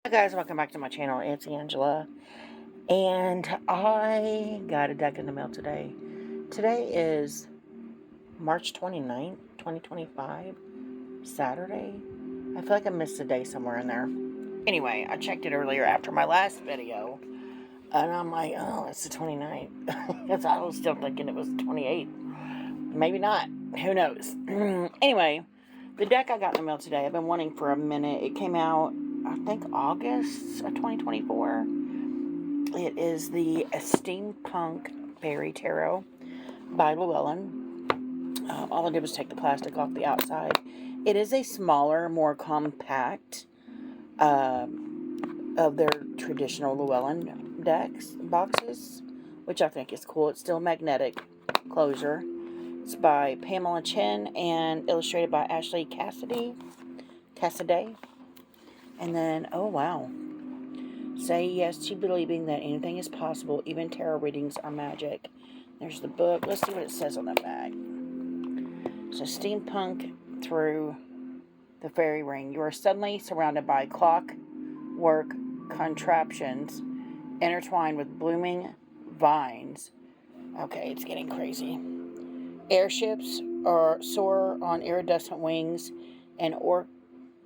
Hi guys, welcome back to my channel. It's Angela, and I got a deck in the mail today. Today is March 29th, 2025, Saturday. I feel like I missed a day somewhere in there. Anyway, I checked it earlier after my last video, and I'm like, oh, it's the 29th. Because I was still thinking it was the 28th. Maybe not. Who knows? Anyway, the deck I got in the mail today, I've been wanting for a minute. It came out, I think, August of 2024. It is the Steampunk Faerie Tarot by Llewellyn. All I did was take the plastic off the outside. It is a smaller, more compact of their traditional Llewellyn boxes, which I think is cool. It's still magnetic closure. It's by Pamela Chen and illustrated by Ashley Cassidy. And then, oh wow. Say yes to believing that anything is possible. Even tarot readings are magic. There's the book. Let's see what it says on the back. So, steampunk through the fairy ring. You are suddenly surrounded by clockwork contraptions intertwined with blooming vines. Okay, it's getting crazy. Airships soar on iridescent wings, and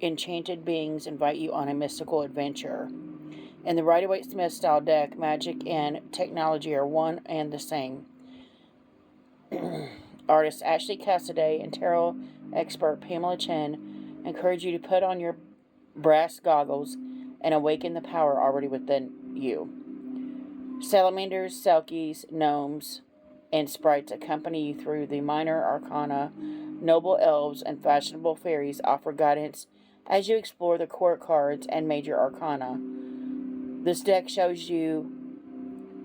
enchanted beings invite you on a mystical adventure. In the Rider-Waite-Smith style deck, magic and technology are one and the same. Artist Ashley Cassidy and tarot expert Pamela Chen encourage you to put on your brass goggles and awaken the power already within you. Salamanders, selkies, gnomes, and sprites accompany you through the minor arcana. Noble elves and fashionable fairies offer guidance as you explore the court cards and major arcana. This deck shows you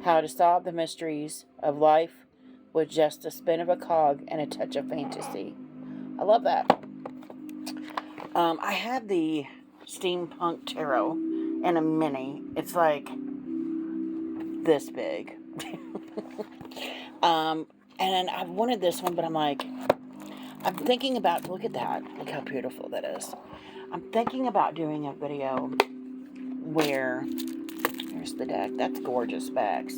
how to solve the mysteries of life with just a spin of a cog and a touch of fantasy. I love that. I had the Steampunk Tarot in a mini. It's like this big. And I wanted this one, but I'm thinking about, look at that. Look how beautiful that is. I'm thinking about doing a video where, here's the deck. That's gorgeous specs.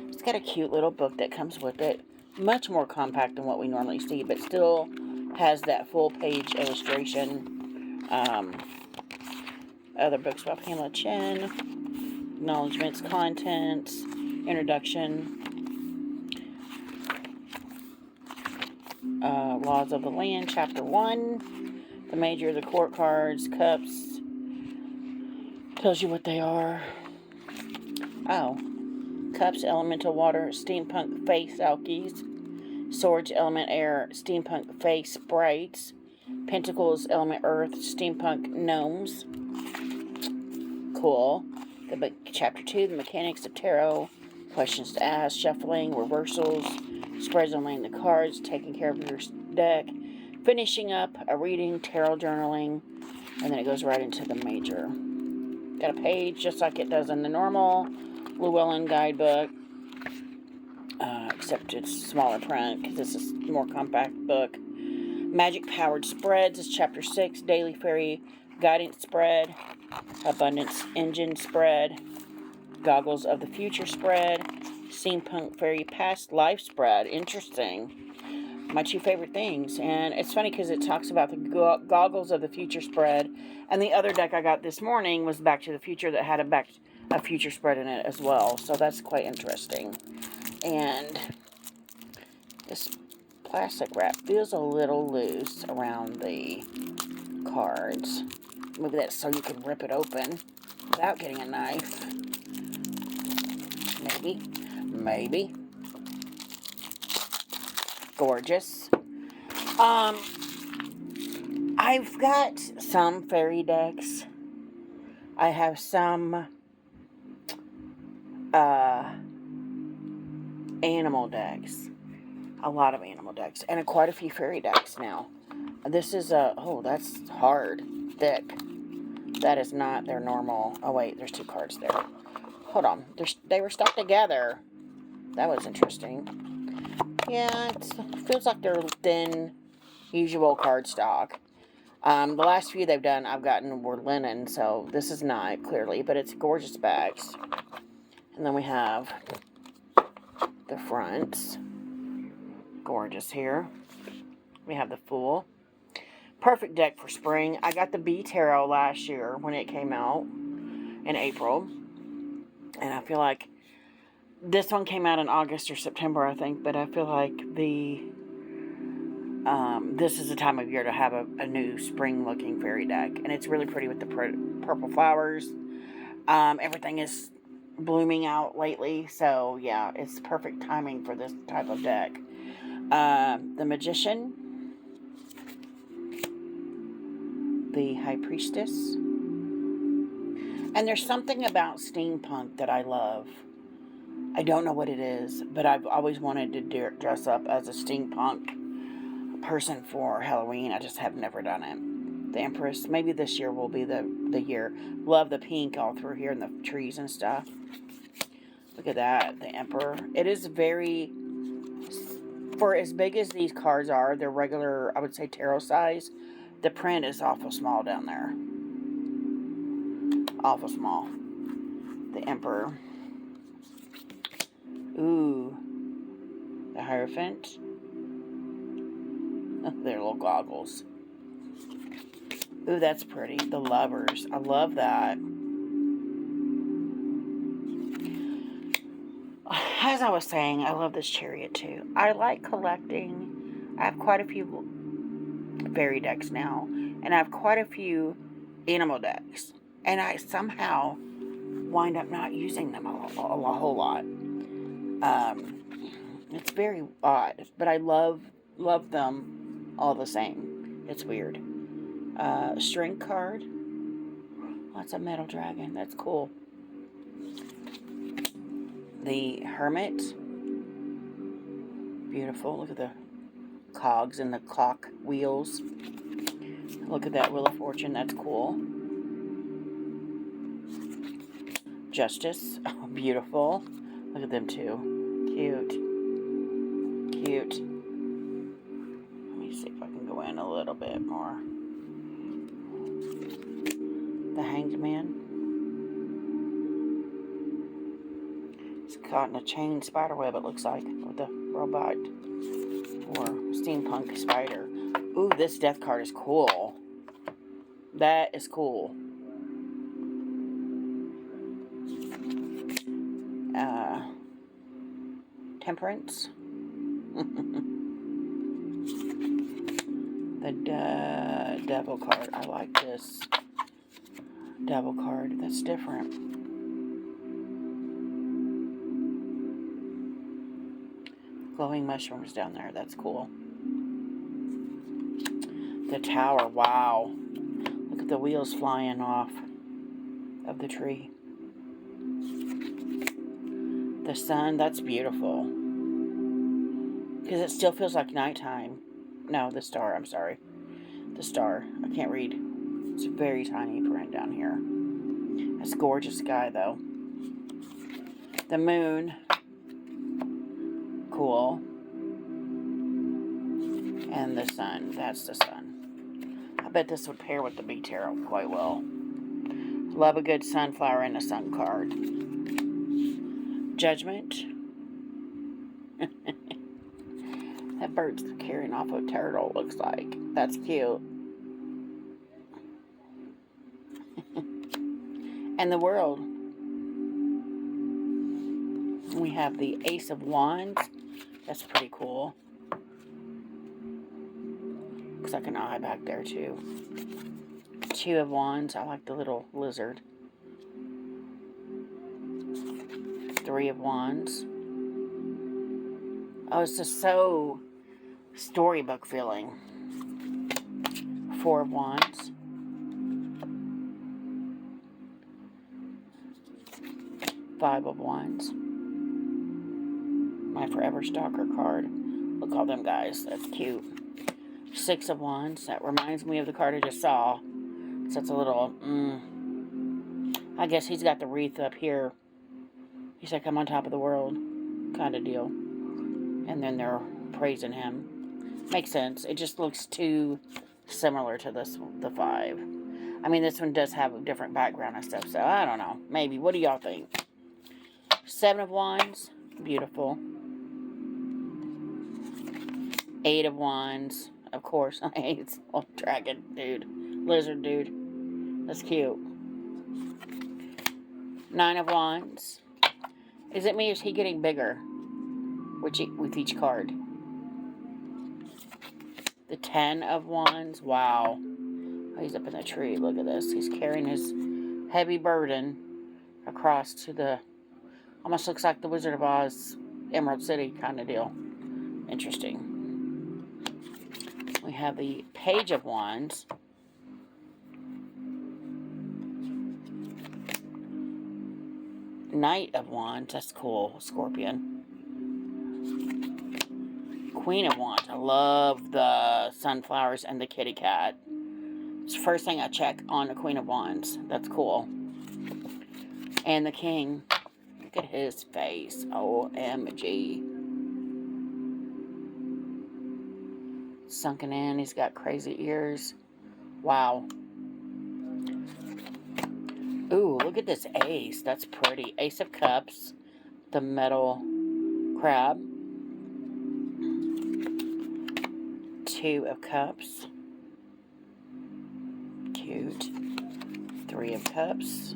It's got a cute little book that comes with it. Much more compact than what we normally see, but still has that full page illustration. Other books by Pamela Chen. Acknowledgements, contents, introduction. Laws of the Land, Chapter 1. The major of the court cards, cups. Tells you what they are. Oh. Cups, elemental water, steampunk face alkies. Swords, element air, steampunk face sprites. Pentacles, element earth, steampunk gnomes. Cool. The book, Chapter 2, the mechanics of tarot. Questions to ask, shuffling, reversals. Spreads on laying the cards, taking care of your deck, finishing up a reading, tarot journaling, and then it goes right into the major. Got a page just like it does in the normal Llewellyn guidebook, except it's smaller print because this is a more compact book. Magic Powered Spreads is Chapter 6, Daily Fairy Guidance Spread, Abundance Engine Spread, Goggles of the Future Spread, Steampunk Fairy Past Life Spread. Interesting. My two favorite things. And it's funny because it talks about the Goggles of the Future Spread. And the other deck I got this morning was Back to the Future that had a future spread in it as well. So that's quite interesting. And this plastic wrap feels a little loose around the cards. Maybe that's so you can rip it open without getting a knife. Maybe. Gorgeous. I've got some fairy decks. I have some animal decks. A lot of animal decks. And quite a few fairy decks now. This is that's hard. Thick. That is not their normal. Oh wait, there's two cards there. Hold on. They were stuck together. That was interesting. Yeah, it feels like they're thin, usual cardstock. The last few they've done, I've gotten were linen, so this is not, clearly, but it's gorgeous bags. And then we have the fronts. Gorgeous here. We have the Fool. Perfect deck for spring. I got the B Tarot last year when it came out in April. And I feel like this one came out in August or September, I think. But I feel like this is the time of year to have a new spring-looking fairy deck. And it's really pretty with the purple flowers. Everything is blooming out lately. So, yeah, it's perfect timing for this type of deck. The Magician. The High Priestess. And there's something about steampunk that I love. I don't know what it is, but I've always wanted to dress up as a steampunk person for Halloween. I just have never done it. The Empress. Maybe this year will be the year. Love the pink all through here and the trees and stuff. Look at that. The Emperor. It is very... For as big as these cards are, they're regular, I would say, tarot size. The print is awful small down there. Awful small. The Emperor. Ooh. The Hierophant. Their little goggles. Ooh, that's pretty. The Lovers. I love that. As I was saying, I love this Chariot too. I like collecting. I have quite a few fairy decks now, and I have quite a few animal decks, and I somehow wind up not using them a whole lot. It's very odd, but I love them all the same. It's weird. String card. Lots of metal dragon. That's cool. The Hermit. Beautiful. Look at the cogs and the clock wheels. Look at that Wheel of Fortune. That's cool. Justice. Oh, beautiful. Look at them two. Cute. Cute. Let me see if I can go in a little bit more. The Hanged Man. It's caught in a chain spider web, it looks like, with a robot or steampunk spider. Ooh, this death card is cool. That is cool. Temperance. The Devil card. I like this Devil card. That's different. Glowing mushrooms down there. That's cool. The Tower. Wow. Look at the wheels flying off of the tree. The Sun. That's beautiful. Because it still feels like nighttime. No, the Star. I'm sorry. The Star. I can't read. It's a very tiny print down here. That's a gorgeous sky, though. The Moon. Cool. And the Sun. That's the Sun. I bet this would pair with the B Tarot quite well. Love a good sunflower and a sun card. Judgment. That bird's carrying off a turtle, looks like. That's cute. And the World. We have the Ace of Wands. That's pretty cool. Looks like an eye back there, too. Two of Wands. I like the little lizard. Three of Wands. Oh, it's just so storybook feeling. Four of Wands. Five of Wands. My Forever Stalker card. Look at all them guys. That's cute. Six of Wands. That reminds me of the card I just saw. So it's a little, I guess he's got the wreath up here. He's like, I'm on top of the world kind of deal. And then they're praising him. Makes sense. It just looks too similar to the 5. I mean, this one does have a different background and stuff, so I don't know. Maybe. What do y'all think? 7 of Wands. Beautiful. 8 of Wands. Of course. It's a dragon dude. Lizard dude. That's cute. 9 of Wands. Is it me or is he getting bigger with each card? The 10 of Wands. Wow. Oh, he's up in the tree. Look at this. He's carrying his heavy burden across to the... Almost looks like the Wizard of Oz Emerald City kind of deal. Interesting. We have the Page of Wands. Knight of Wands. That's cool. Scorpion. Queen of Wands. I love the sunflowers and the kitty cat. It's the first thing I check on the Queen of Wands. That's cool. And the King. Look at his face. OMG. Sunken in. He's got crazy ears. Wow. Ooh, look at this ace. That's pretty. Ace of Cups. The metal crab. 2 of Cups. Cute. 3 of Cups.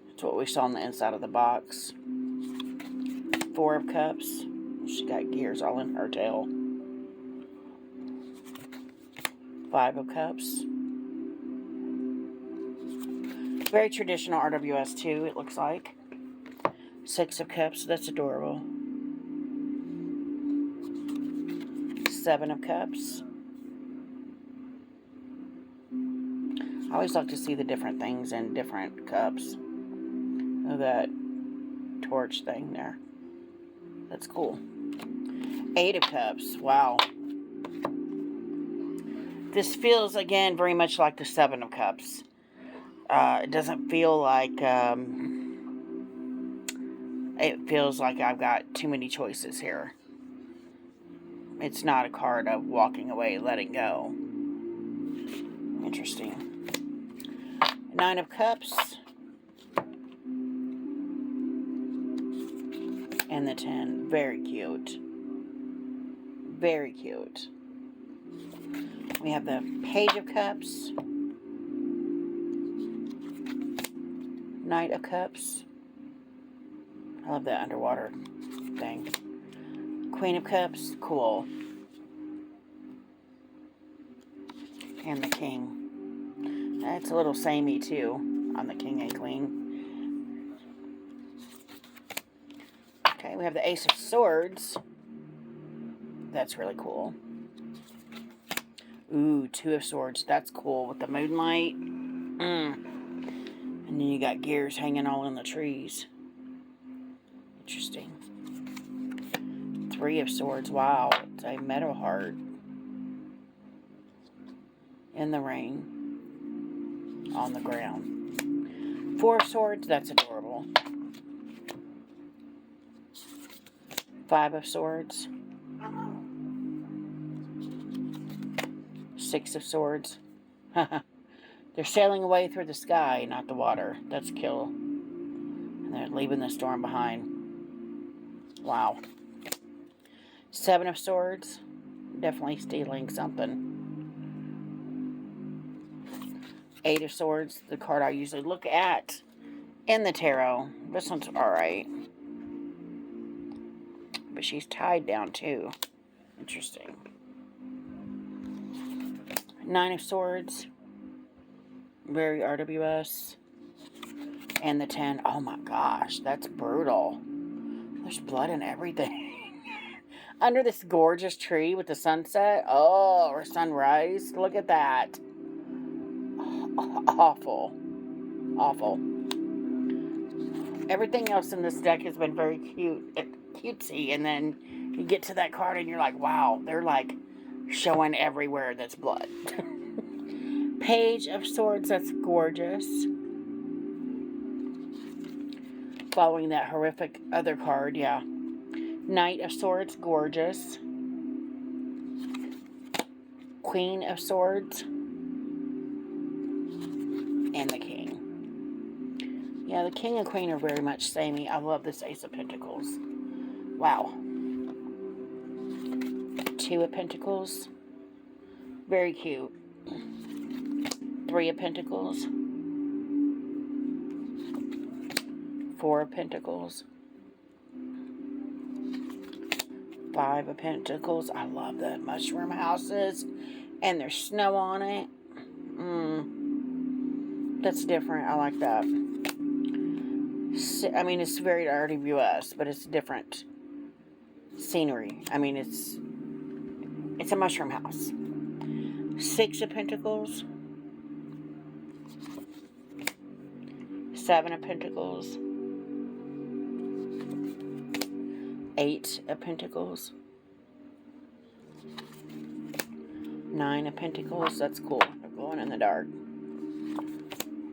That's what we saw on the inside of the box. 4 of Cups. She got gears all in her tail. 5 of Cups. Very traditional RWS too, it looks like. 6 of Cups, that's adorable. 7 of Cups. I always like to see the different things in different cups. Look at that torch thing there. That's cool. 8 of Cups, wow. This feels, again, very much like the 7 of Cups. It doesn't feel like, it feels like I've got too many choices here. It's not a card of walking away, letting go. Interesting. 9 of Cups. And the 10. Very cute. Very cute. We have the Page of Cups. Knight of Cups. I love that underwater thing. Queen of Cups. Cool. And the King. That's a little samey too on the King and Queen. Okay, we have the Ace of Swords. That's really cool. Ooh, 2 of Swords. That's cool with the moonlight. And then you got gears hanging all in the trees. Interesting. 3 of Swords. Wow, it's a metal heart. In the rain. On the ground. 4 of Swords. That's adorable. 5 of Swords. 6 of Swords. They're sailing away through the sky, not the water. That's kill. And they're leaving the storm behind. Wow. 7 of Swords. Definitely stealing something. 8 of Swords. The card I usually look at in the tarot. This one's alright. But she's tied down too. Interesting. 9 of Swords. Very RWS. And the 10. Oh my gosh, that's brutal. There's blood and everything. Under this gorgeous tree with the sunset. Oh, or sunrise. Look at that. Awful. Awful. Everything else in this deck has been very cutesy. And then you get to that card and you're like, wow, they're like showing everywhere that's blood. Page of Swords, that's gorgeous. Following that horrific other card, yeah. Knight of Swords, gorgeous. Queen of Swords, and the King. Yeah, the King and Queen are very much samey. I love this Ace of Pentacles. Wow. Two of Pentacles. Very cute. Three of Pentacles. Four of Pentacles. Five of Pentacles. I love the mushroom houses. And there's snow on it. That's different. I like that. I mean, it's very already US, but it's different scenery. I mean, it's a mushroom house. Six of Pentacles. Seven of Pentacles. Eight of Pentacles. Nine of Pentacles. That's cool. They're glowing in the dark.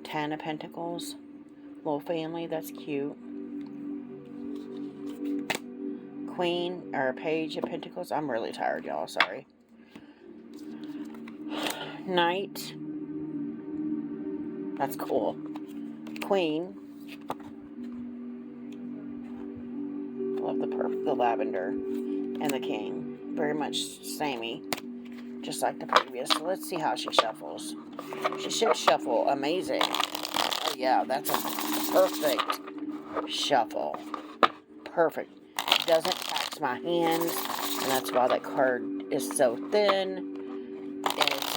10 of Pentacles. Little family. That's cute. Queen or Page of Pentacles. I'm really tired, y'all. Sorry. Knight. That's cool. Queen. Love the lavender. And the King. Very much samey. Just like the previous. So let's see how she shuffles. She should shuffle amazing. Oh yeah, that's a perfect shuffle. Perfect. It doesn't tax my hands. And that's why that card is so thin. It's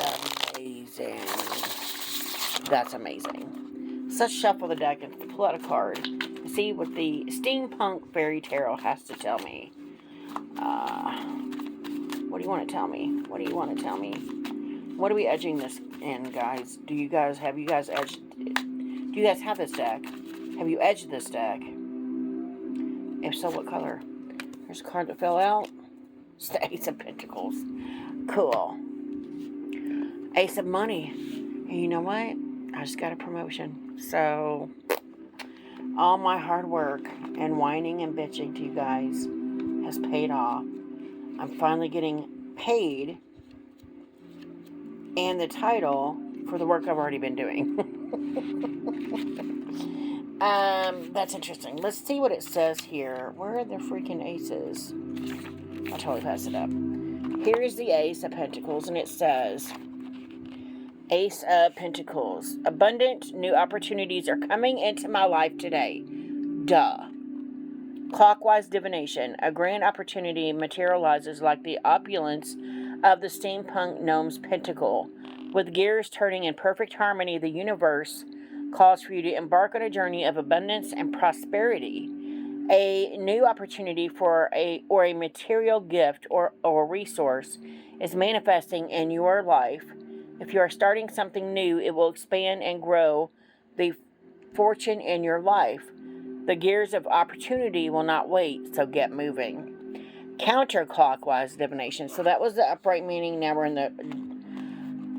amazing. That's amazing. So let's shuffle the deck and pull out a card. See what the Steampunk Fairy Tarot has to tell me. What do you want to tell me? What do you want to tell me? What are we edging this in, guys? Have you guys edged it? Do you guys have this deck? Have you edged this deck? If so, what color? There's a card that fell out. It's the Ace of Pentacles. Cool. Ace of Money. And you know what? I just got a promotion. So, all my hard work and whining and bitching to you guys has paid off. I'm finally getting paid and the title for the work I've already been doing. That's interesting. Let's see what it says here. Where are the freaking aces? I'll totally pass it up. Here's the Ace of Pentacles, and it says, Ace of Pentacles. Abundant new opportunities are coming into my life today. Duh. Clockwise divination. A grand opportunity materializes like the opulence of the steampunk gnome's pentacle. With gears turning in perfect harmony, the universe calls for you to embark on a journey of abundance and prosperity. A new opportunity for a material gift or resource is manifesting in your life. If you are starting something new, it will expand and grow the fortune in your life. The gears of opportunity will not wait, so get moving. Counterclockwise divination. So that was the upright meaning. Now we're in the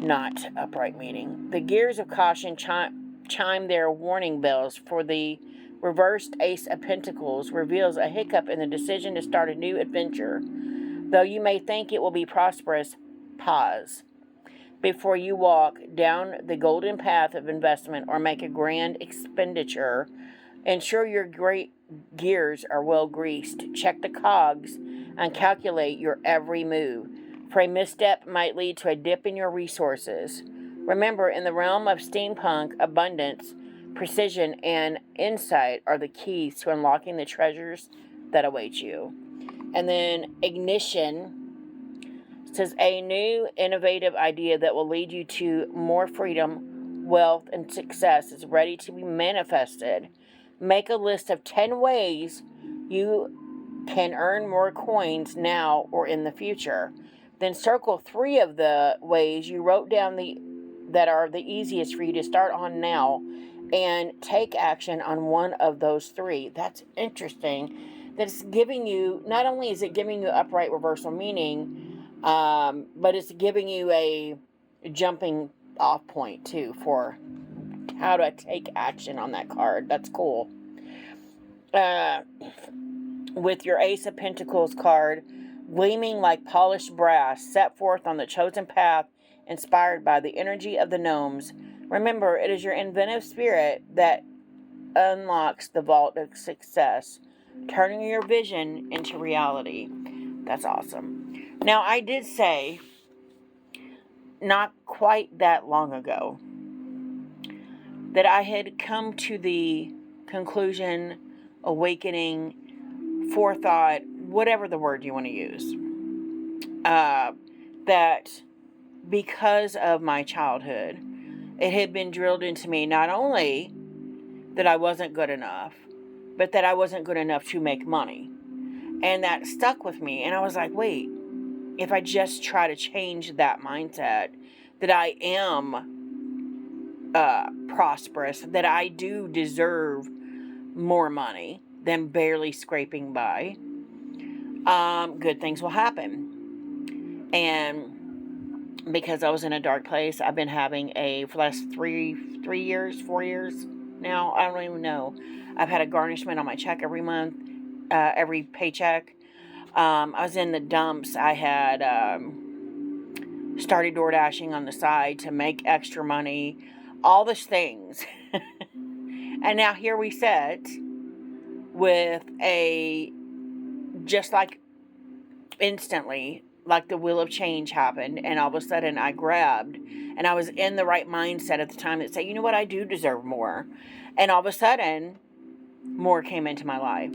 not upright meaning. The gears of caution chime their warning bells, for the reversed Ace of Pentacles reveals a hiccup in the decision to start a new adventure. Though you may think it will be prosperous, pause before you walk down the golden path of investment or make a grand expenditure. Ensure your great gears are well greased. Check the cogs and calculate your every move, for a misstep might lead to a dip in your resources. Remember, in the realm of steampunk, abundance, precision, and insight are the keys to unlocking the treasures that await you. And then ignition says a new innovative idea that will lead you to more freedom, wealth, and success is ready to be manifested. Make a list of 10 ways you can earn more coins now or in the future. Then circle 3 of the ways you wrote down that are the easiest for you to start on now, and take action on one of those 3. That's interesting. That's giving you, not only is it giving you upright reversal meaning, but it's giving you a jumping off point too for how to take action on that card. That's cool. With your Ace of Pentacles card gleaming like polished brass, set forth on the chosen path inspired by the energy of the gnomes. Remember, it is your inventive spirit that unlocks the vault of success, turning your vision into reality. That's awesome. Now, I did say not quite that long ago that I had come to the conclusion, awakening, forethought, whatever the word you want to use, that because of my childhood, it had been drilled into me not only that I wasn't good enough, but that I wasn't good enough to make money. And that stuck with me. And I was like, wait, if I just try to change that mindset, that I am prosperous, that I do deserve more money than barely scraping by, good things will happen. And because I was in a dark place, I've been having for the last 4 years now, I don't even know. I've had a garnishment on my check every month, every paycheck. I was in the dumps. I had started door dashing on the side to make extra money, all these things. And now here we sit with just like instantly, like the wheel of change happened, and all of a sudden I grabbed, and I was in the right mindset at the time that said, you know what, I do deserve more. And all of a sudden, more came into my life.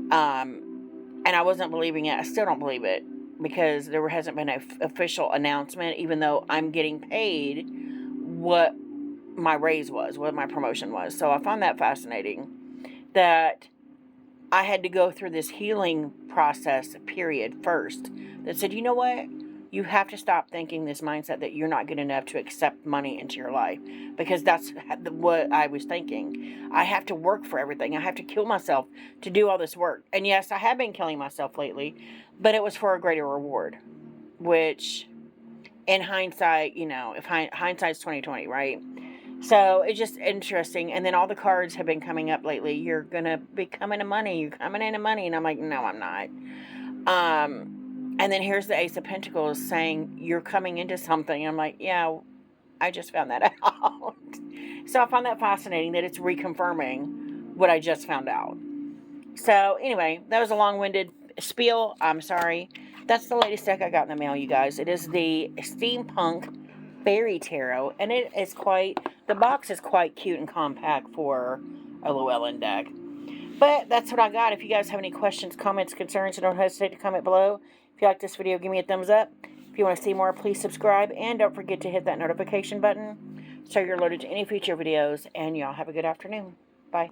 And I wasn't believing it. I still don't believe it, because there hasn't been an official announcement, even though I'm getting paid what my raise was, what my promotion was. So I found that fascinating, that I had to go through this healing process period first that said, you know what? You have to stop thinking this mindset that you're not good enough to accept money into your life, because that's what I was thinking. I have to work for everything. I have to kill myself to do all this work. And yes, I have been killing myself lately, but it was for a greater reward, which in hindsight, if hindsight's 2020, right? So it's just interesting. And then all the cards have been coming up lately. You're going to be coming to money. You're coming into money. And I'm like, no, I'm not. And then here's the Ace of Pentacles saying you're coming into something. I'm like, yeah, I just found that out. So I found that fascinating that it's reconfirming what I just found out. So anyway, that was a long-winded spiel. I'm sorry. That's the latest deck I got in the mail, you guys. It is the Steampunk Faerie Tarot, and the box is quite cute and compact for a Llewellyn deck. But that's what I got. If you guys have any questions, comments, concerns, don't hesitate to comment below. If you like this video, give me a thumbs up. If you want to see more, please subscribe, and don't forget to hit that notification button so you're alerted to any future videos. And y'all have a good afternoon. Bye.